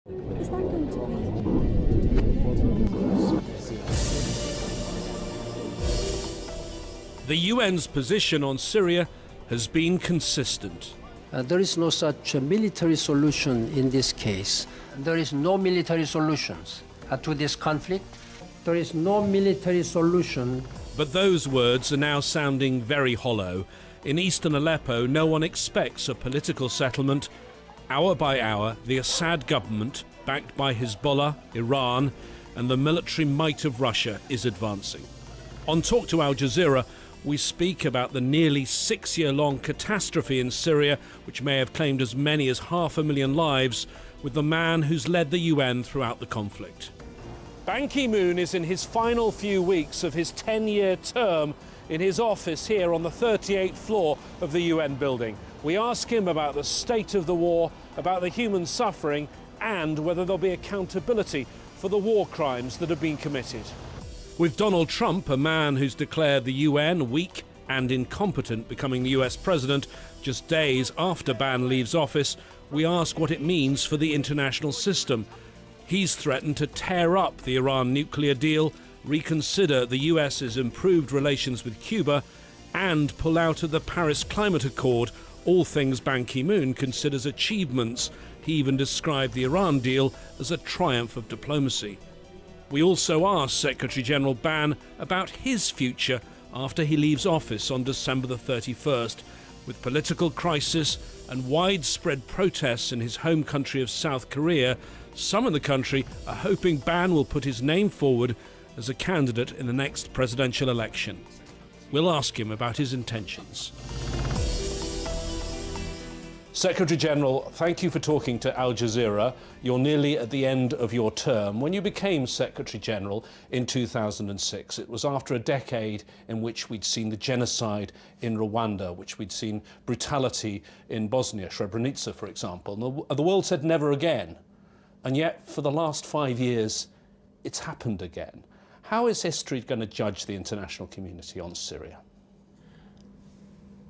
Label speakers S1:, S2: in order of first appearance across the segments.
S1: Is that going to be?
S2: The UN's position on Syria has been consistent.
S3: There is no such military solution in this case. There is no military solutions to this conflict. There is no military solution.
S2: But those words are now sounding very hollow. In eastern Aleppo, no one expects a political settlement. Hour by hour, the Assad government, backed by Hezbollah, Iran, and the military might of Russia, is advancing. On Talk to Al Jazeera, we speak about the nearly 6-year-long catastrophe in Syria, which may have claimed as many as 500,000 lives, with the man who's led the UN throughout the conflict. Ban Ki-moon is in his final few weeks of his 10-year term in his office here on the 38th floor of the UN building. We ask him about the state of the war, about the human suffering, and whether there'll be accountability for the war crimes that have been committed. With Donald Trump, a man who's declared the UN weak and incompetent, becoming the US president just days after Ban leaves office, we ask what it means for the international system. He's threatened to tear up the Iran nuclear deal, reconsider the US's improved relations with Cuba, and pull out of the Paris Climate Accord, all things Ban Ki-moon considers achievements. He even described the Iran deal as a triumph of diplomacy. We also asked Secretary-General Ban about his future after he leaves office on December the 31st. With political crisis and widespread protests in his home country of South Korea, some in the country are hoping Ban will put his name forward as a candidate in the next presidential election. We'll ask him about his intentions. Secretary-General, thank you for talking to Al Jazeera. You're nearly at the end of your term. When you became Secretary-General in 2006, it was after a decade in which we'd seen the genocide in Rwanda, which we'd seen brutality in Bosnia, Srebrenica, for example. And the world said never again. And yet, for the last 5 years, it's happened again. How is history going to judge the international community on Syria?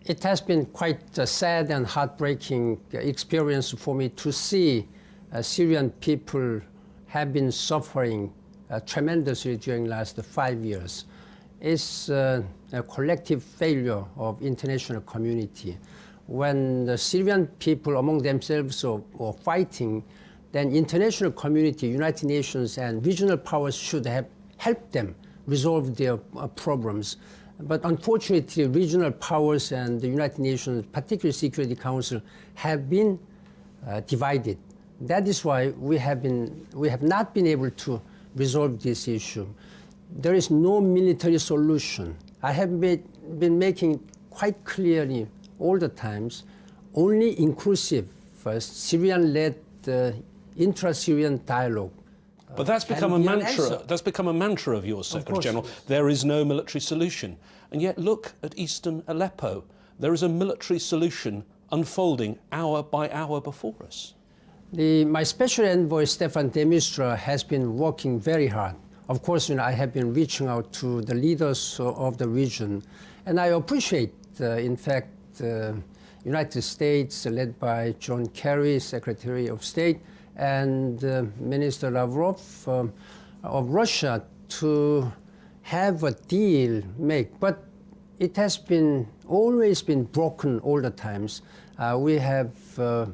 S3: It has been quite a sad and heartbreaking experience for me to see Syrian people have been suffering tremendously during the last 5 years. It's a collective failure of international community. When the Syrian people among themselves are fighting, then international community, United Nations and regional powers should have helped them resolve their problems. But unfortunately, regional powers and the United Nations, particularly Security Council, have been divided. That is why we have not been able to resolve this issue. There is no military solution. I have been making quite clearly all the times, only inclusive, Syrian-led intra-Syrian dialogue.
S2: But that's become a mantra. That's become a mantra of yours, Secretary-General. There is no military solution. And yet look at eastern Aleppo. There is a military solution unfolding hour by hour before us.
S3: My special envoy, Stefan de Mistura, has been working very hard. Of course, I have been reaching out to the leaders of the region. And I appreciate, in fact, United States, led by John Kerry, Secretary of State, and Minister Lavrov of Russia, to have a deal made. But it has always been broken all the times. We have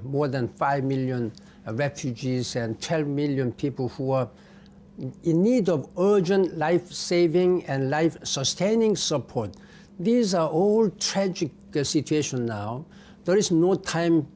S3: more than 5 million refugees and 12 million people who are in need of urgent life-saving and life-sustaining support. These are all tragic situations now. There is no time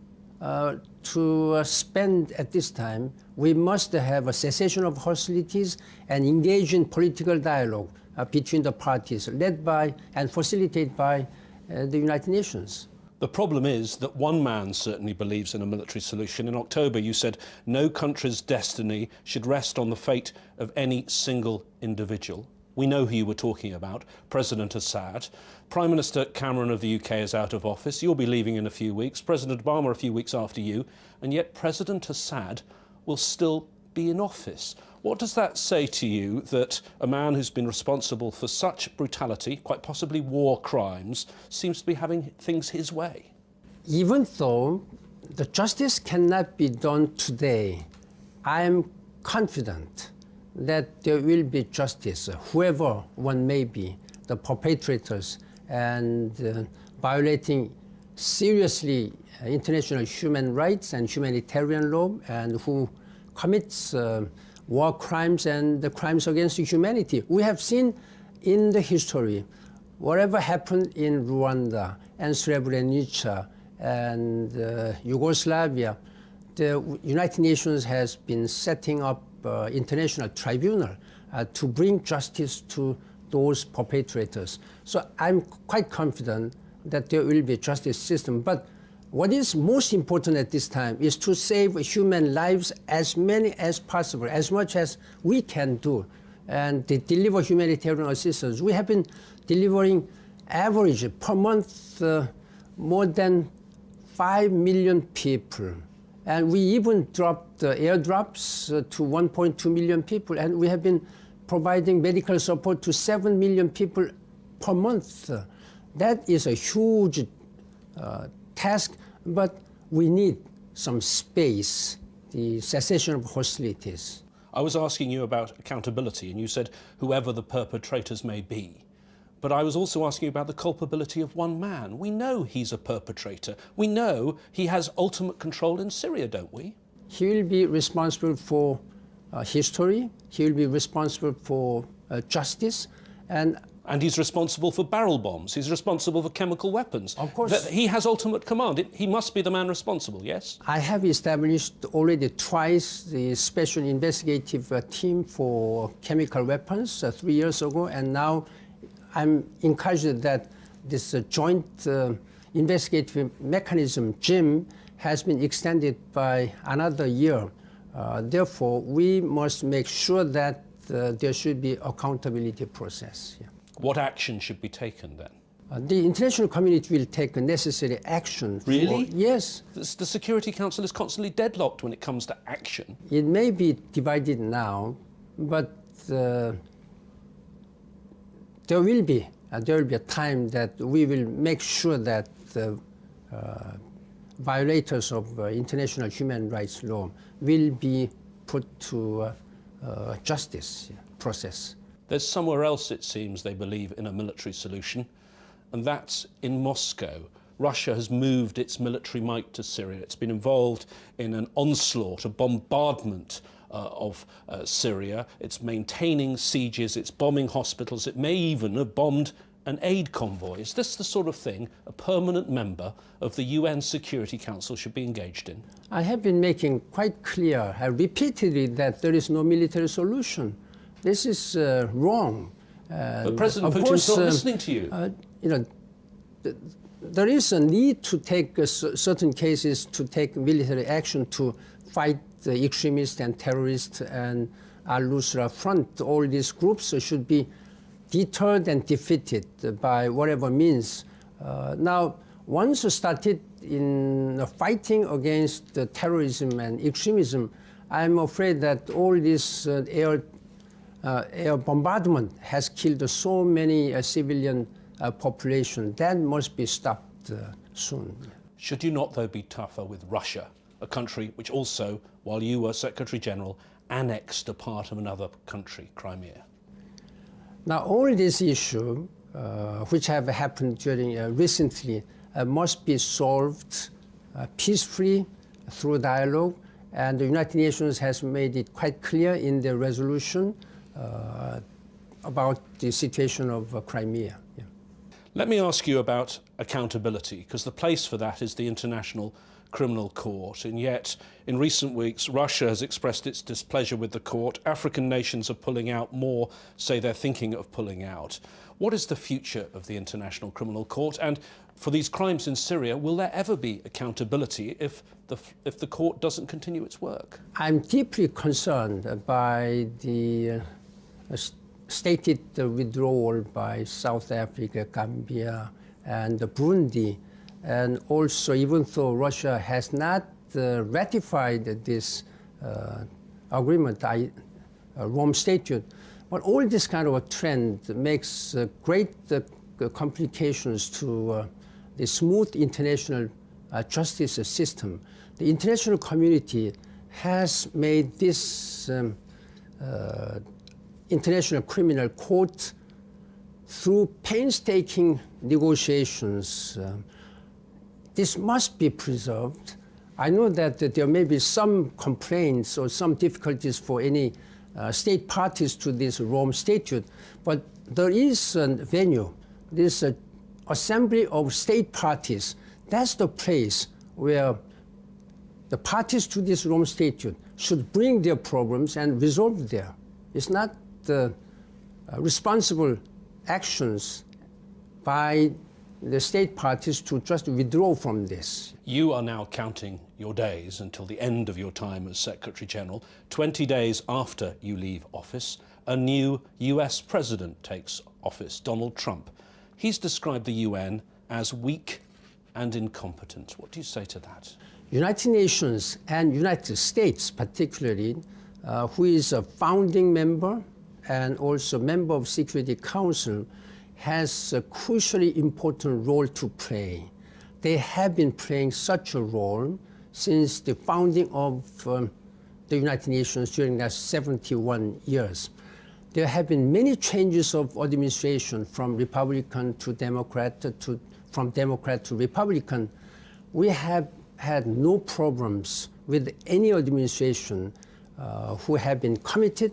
S3: to spend at this time. We must have a cessation of hostilities and engage in political dialogue between the parties, led by and facilitated by the United Nations.
S2: The problem is that one man certainly believes in a military solution. In October, you said no country's destiny should rest on the fate of any single individual. We know who you were talking about, President Assad. Prime Minister Cameron of the UK is out of office. You'll be leaving in a few weeks. President Obama a few weeks after you. And yet President Assad will still be in office. What does that say to you, that a man who's been responsible for such brutality, quite possibly war crimes, seems to be having things his way?
S3: Even though the justice cannot be done today, I am confident that there will be justice, whoever one may be, the perpetrators and violating seriously international human rights and humanitarian law, and who commits war crimes and the crimes against humanity. We have seen in the history, whatever happened in Rwanda and Srebrenica and Yugoslavia, the United Nations has been setting up international tribunal to bring justice to those perpetrators. So I'm quite confident that there will be a justice system. But what is most important at this time is to save human lives, as many as possible, as much as we can do, and to deliver humanitarian assistance. We have been delivering average per month more than 5 million people. And we even dropped airdrops to 1.2 million people, and we have been providing medical support to 7 million people per month. That is a huge task, but we need some space, the cessation of hostilities.
S2: I was asking you about accountability, and you said whoever the perpetrators may be. But I was also asking about the culpability of one man. We know he's a perpetrator. We know he has ultimate control in Syria, don't we?
S3: He will be responsible for history. He will be responsible for justice. And
S2: he's responsible for barrel bombs. He's responsible for chemical weapons.
S3: Of course.
S2: He has ultimate command. He must be the man responsible, yes?
S3: I have established already twice the special investigative team for chemical weapons 3 years ago, and now I'm encouraged that this joint investigative mechanism, JIM, has been extended by another year. Therefore, we must make sure that there should be accountability process. Yeah.
S2: What action should be taken then?
S3: The international community will take necessary action.
S2: Really?
S3: Yes.
S2: The Security Council is constantly deadlocked when it comes to action.
S3: It may be divided now, but there will be a time that we will make sure that the violators of international human rights law will be put to justice process.
S2: There's somewhere else, it seems, they believe in a military solution, and that's in Moscow. Russia has moved its military might to Syria. It's been involved in an onslaught, a bombardment of Syria. It's maintaining sieges, it's bombing hospitals, it may even have bombed an aid convoy. Is this the sort of thing a permanent member of the UN Security Council should be engaged in?
S3: I have been making quite clear repeatedly that there is no military solution. This is wrong.
S2: But President Putin's not listening to you.
S3: There is a need to take certain cases to take military action to fight the extremists and terrorists and al-Nusra Front. All these groups should be deterred and defeated by whatever means. Now, once started in fighting against terrorism and extremism, I'm afraid that all this air bombardment has killed so many civilian population. That must be stopped soon.
S2: Should you not, though, be tougher with Russia, a country which also, while you were Secretary General, annexed a part of another country, Crimea?
S3: Now, all these issues, which have happened during recently, must be solved peacefully through dialogue, and the United Nations has made it quite clear in the resolution about the situation of Crimea. Yeah.
S2: Let me ask you about accountability, because the place for that is the International Criminal Court, and yet in recent weeks Russia has expressed its displeasure with the court. African nations are pulling out, more say they're thinking of pulling out. What is the future of the International Criminal Court, and for these crimes in Syria, will there ever be accountability if the court doesn't continue its work?
S3: I'm deeply concerned by the stated withdrawal by South Africa, Gambia, and Burundi. And also, even though Russia has not ratified this agreement, Rome Statute, but all this kind of a trend makes great complications to the smooth international justice system. The international community has made this International Criminal Court, through painstaking negotiations, this must be preserved. I know that there may be some complaints or some difficulties for any state parties to this Rome Statute, but there is a venue, this assembly of state parties. That's the place where the parties to this Rome Statute should bring their problems and resolve there. It's not the responsible actions by the state parties to just withdraw from this.
S2: You are now counting your days until the end of your time as Secretary General. 20 days after you leave office, a new US president takes office, Donald Trump. He's described the UN as weak and incompetent. What do you say to that?
S3: United Nations and United States particularly, who is a founding member and also member of Security Council, has a crucially important role to play. They have been playing such a role since the founding of the United Nations during the last 71 years. There have been many changes of administration from Republican to Democrat, from Democrat to Republican. We have had no problems with any administration who have been committed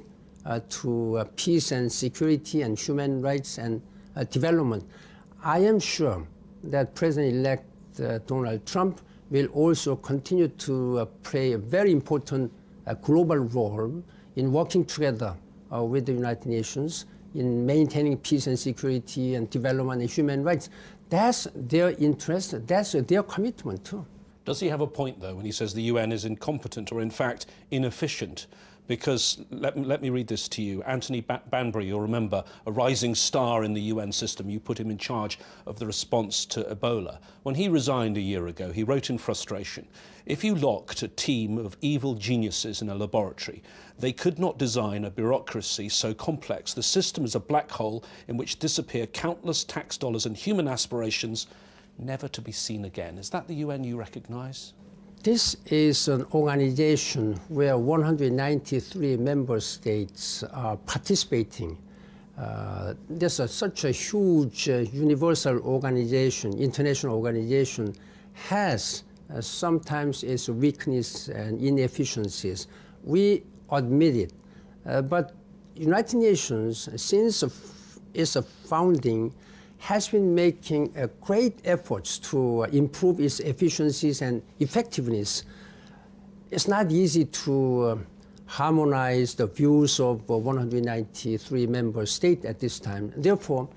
S3: to peace and security and human rights and development. I am sure that President-elect Donald Trump will also continue to play a very important global role in working together with the United Nations in maintaining peace and security and development and human rights. That's their interest, that's their commitment too.
S2: Does he have a point, though, when he says the UN is incompetent or, in fact, inefficient? Because, let me read this to you. Anthony Banbury, you'll remember, a rising star in the UN system. You put him in charge of the response to Ebola. When he resigned a year ago, he wrote in frustration, "If you locked a team of evil geniuses in a laboratory, they could not design a bureaucracy so complex. The system is a black hole in which disappear countless tax dollars and human aspirations, never to be seen again." Is that the UN you recognise?
S3: This is an organization where 193 member states are participating. There's such a huge universal organization, international organization, has sometimes its weakness and inefficiencies. We admit it. But United Nations, since its founding, has been making great efforts to improve its efficiencies and effectiveness. It's not easy to harmonize the views of 193 member states at this time. Therefore,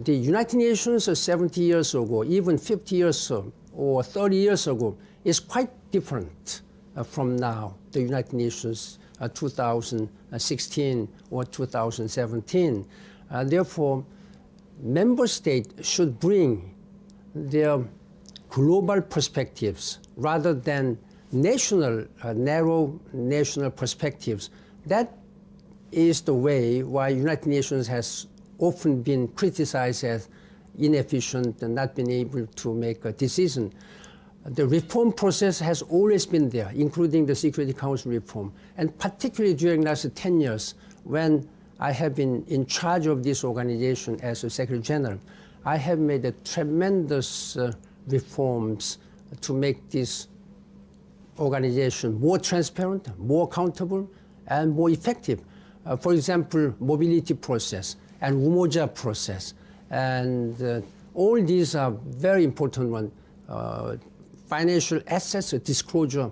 S3: the United Nations 70 years ago, even 50 years ago, or 30 years ago, is quite different from now, the United Nations 2016 or 2017. Therefore, member states should bring their global perspectives rather than narrow national perspectives. That is the way why United Nations has often been criticized as inefficient and not been able to make a decision. The reform process has always been there, including the Security Council reform, and particularly during the last 10 years when I have been in charge of this organization as a Secretary General. I have made tremendous reforms to make this organization more transparent, more accountable, and more effective. For example, mobility process and Umoja process. And all these are very important ones. Financial assets disclosure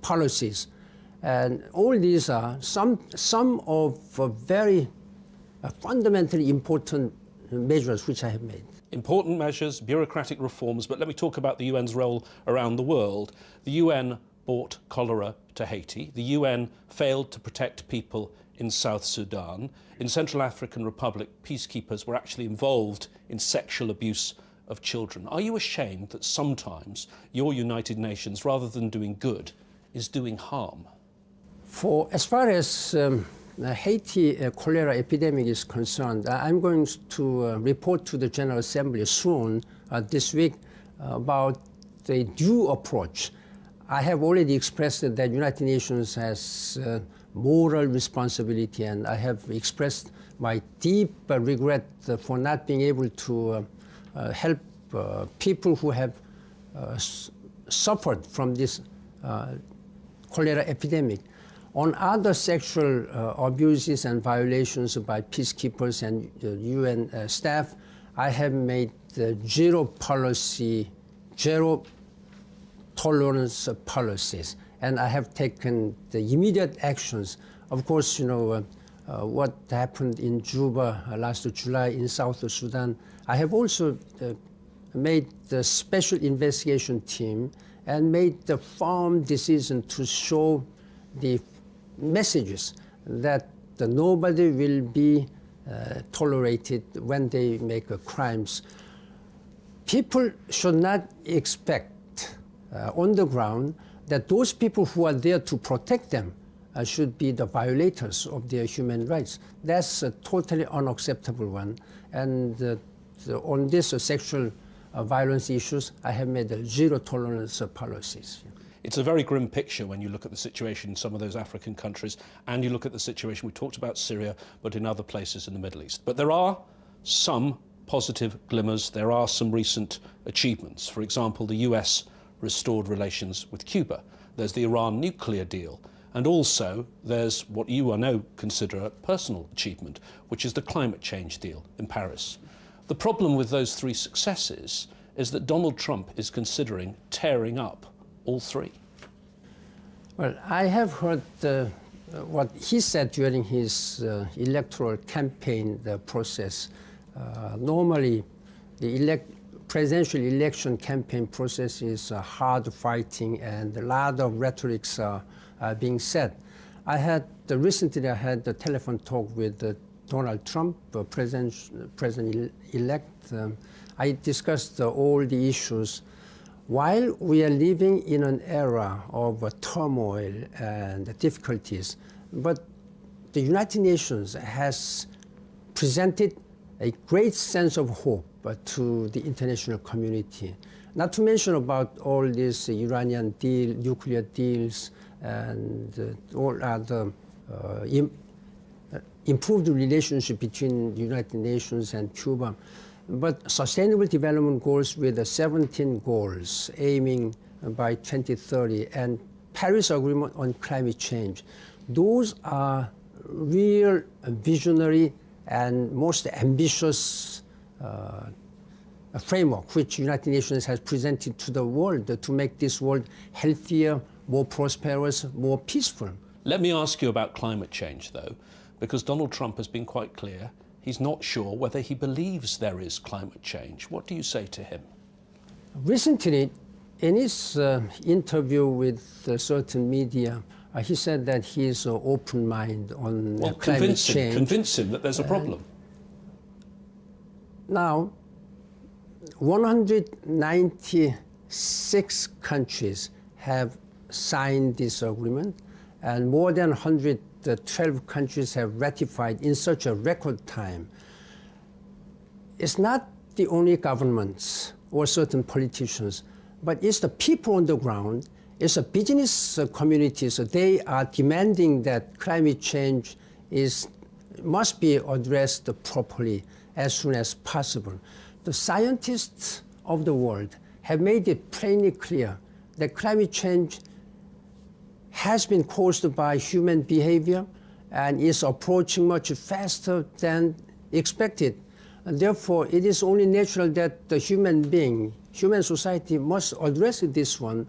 S3: policies. And all these are some of very fundamentally important measures which I have made.
S2: Important measures, bureaucratic reforms, but let me talk about the UN's role around the world. The UN brought cholera to Haiti. The UN failed to protect people in South Sudan. In Central African Republic, peacekeepers were actually involved in sexual abuse of children. Are you ashamed that sometimes your United Nations, rather than doing good, is doing harm?
S3: As far as the Haiti cholera epidemic is concerned, I'm going to report to the General Assembly soon this week about the due approach. I have already expressed that the United Nations has moral responsibility, and I have expressed my deep regret for not being able to help people who have suffered from this cholera epidemic. On other sexual abuses and violations by peacekeepers and UN staff, I have made zero policy, zero tolerance policies, and I have taken the immediate actions. Of course, you know, what happened in Juba last July in South Sudan, I have also made the special investigation team and made the firm decision to show the messages that nobody will be tolerated when they make crimes. People should not expect on the ground that those people who are there to protect them should be the violators of their human rights. That's a totally unacceptable one. And on this sexual violence issues, I have made zero tolerance policies.
S2: It's a very grim picture when you look at the situation in some of those African countries and you look at the situation, we talked about Syria, but in other places in the Middle East. But there are some positive glimmers. There are some recent achievements. For example, the US restored relations with Cuba. There's the Iran nuclear deal. And also there's what you, I know, consider a personal achievement, which is the climate change deal in Paris. The problem with those three successes is that Donald Trump is considering tearing up all three.
S3: Well, I have heard what he said during his electoral campaign process. Normally, the presidential election campaign process is hard fighting and a lot of rhetorics are being said. Recently I had a telephone talk with Donald Trump, President-elect. I discussed all the issues. While we are living in an era of turmoil and difficulties, but the United Nations has presented a great sense of hope to the international community. Not to mention about all these Iranian nuclear deals and all other improved relationship between the United Nations and Cuba. But Sustainable Development Goals with the 17 goals aiming by 2030 and Paris Agreement on climate change, those are real visionary and most ambitious framework which United Nations has presented to the world to make this world healthier, more prosperous, more peaceful.
S2: Let me ask you about climate change, though, because Donald Trump has been quite clear. He's not sure whether he believes there is climate change. What do you say to him?
S3: Recently, in his interview with certain media, he said that he is open mind on climate change.
S2: Convince him that there's a problem.
S3: Now, 196 countries have signed this agreement, and more than 112 countries have ratified in such a record time. It's not the only governments or certain politicians, but it's the people on the ground, it's the business communities. They are demanding that climate change must be addressed properly as soon as possible. The scientists of the world have made it plainly clear that climate change has been caused by human behavior and is approaching much faster than expected. And therefore, it is only natural that the human society must address this one.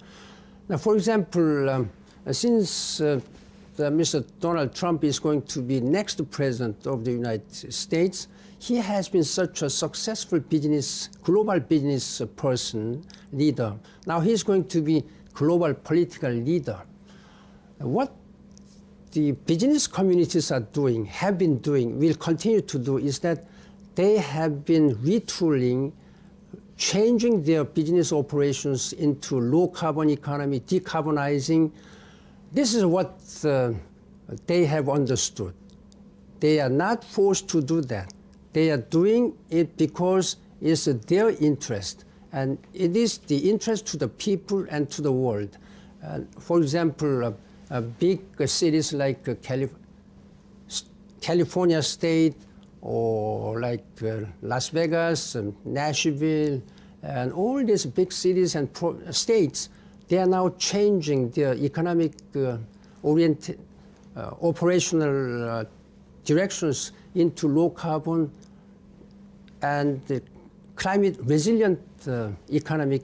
S3: Now, for example, since Mr. Donald Trump is going to be next president of the United States, he has been such a successful global business leader. Now he's going to be global political leader. What the business communities are doing, have been doing, will continue to do is that they have been retooling, changing their business operations into low carbon economy, decarbonizing. This is what they have understood. They are not forced to do that. They are doing it because it's their interest, and it is the interest to the people and to the world. For example, big cities like California State or like Las Vegas, Nashville, and all these big cities and states, they are now changing their economic operational directions into low carbon and climate resilient economic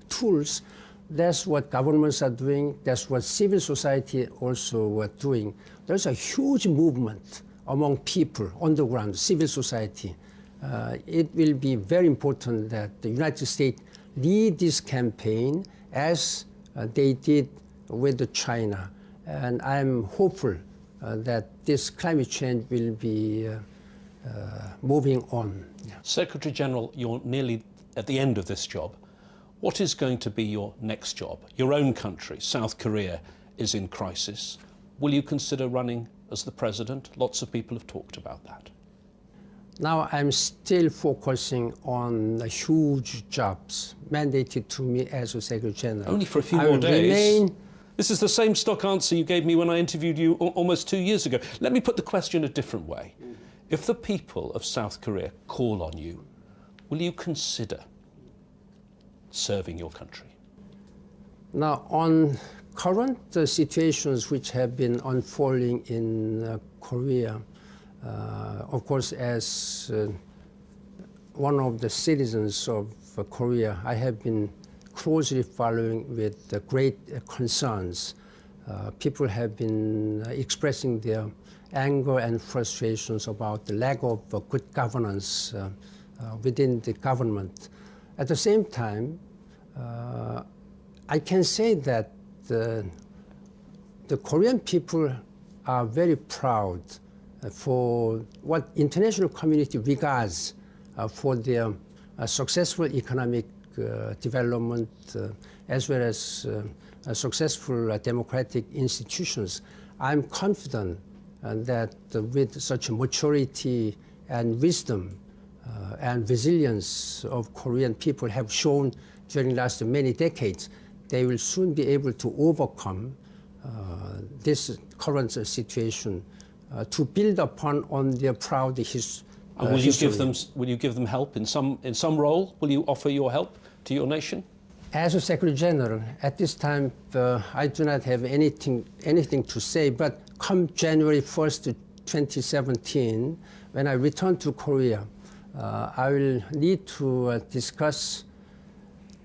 S3: tools. That's what governments are doing. That's what civil society also are doing. There's a huge movement among people on the ground, civil society. It will be very important that the United States lead this campaign as they did with China. And I'm hopeful that this climate change will be moving on.
S2: Secretary General, you're nearly at the end of this job. What is going to be your next job? Your own country, South Korea, is in crisis. Will you consider running as the president? Lots of people have talked about that.
S3: Now I'm still focusing on the huge jobs mandated to me as a Secretary General.
S2: Only for a few more days. This is the same stock answer you gave me when I interviewed you almost 2 years ago. Let me put the question a different way. If the people of South Korea call on you, will you consider serving your country?
S3: Now, on current situations which have been unfolding in Korea, of course, as one of the citizens of Korea, I have been closely following with great concerns. People have been expressing their anger and frustrations about the lack of good governance within the government. At the same time, I can say that the Korean people are very proud for what international community regards for their successful economic development as well as successful democratic institutions. I'm confident that with such maturity and wisdom and resilience of Korean people have shown during the last many decades, they will soon be able to overcome this current situation to build upon on their proud history.
S2: Will you give them help in some role? Will you offer your help to your nation?
S3: As a Secretary General, at this time, I do not have anything to say, but come January 1st, 2017, when I return to Korea, I will need to discuss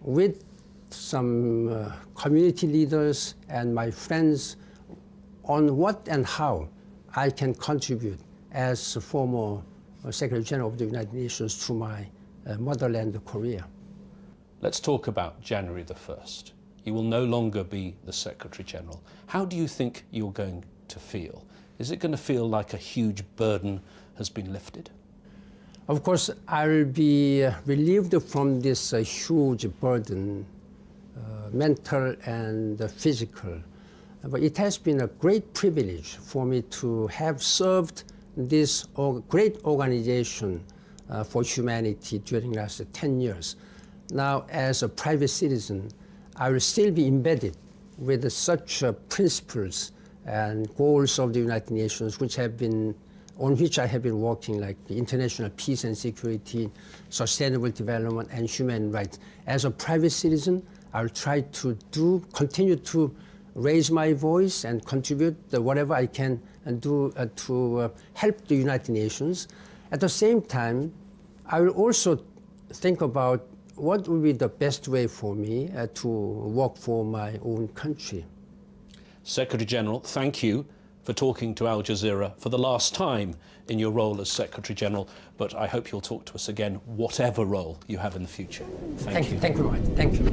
S3: with some community leaders and my friends on what and how I can contribute as a former Secretary General of the United Nations to my motherland, Korea.
S2: Let's talk about January the 1st. You will no longer be the Secretary General. How do you think you're going to feel? Is it going to feel like a huge burden has been lifted?
S3: Of course, I will be relieved from this huge burden, mental and physical. But it has been a great privilege for me to have served this great organization for humanity during the last 10 years. Now, as a private citizen, I will still be embedded with such principles and goals of the United Nations, on which I have been working, like the international peace and security, sustainable development, and human rights. As a private citizen, I will try to continue to raise my voice and contribute whatever I can and do to help the United Nations. At the same time, I will also think about what would be the best way for me to work for my own country.
S2: Secretary General, thank you for talking to Al Jazeera for the last time in your role as Secretary General, but I hope you'll talk to us again, whatever role you have in the future. Thank you.
S3: Thank you, Martin. Thank you.